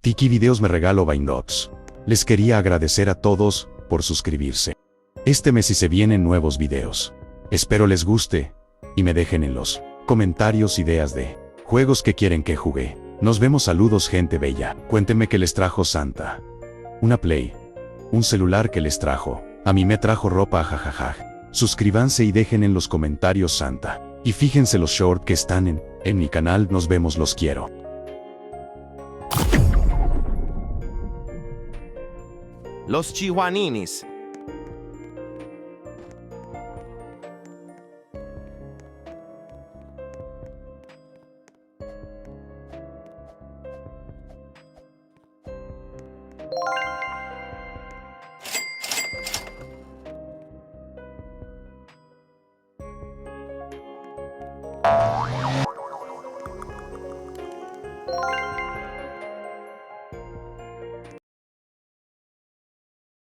Tiki Videos me regalo Vainots. Les quería agradecer a todos por suscribirse. Este mes y se vienen nuevos videos. Espero les guste y me dejen en los comentarios ideas de juegos que quieren que juegue. Nos vemos, saludos gente bella. Cuéntenme qué les trajo Santa. Una Play. Un celular que les trajo. A mí me trajo ropa, jajaja. Suscríbanse y dejen en los comentarios Santa. Y fíjense los shorts que están en mi canal. Nos vemos, los quiero. Los Chihuaninis.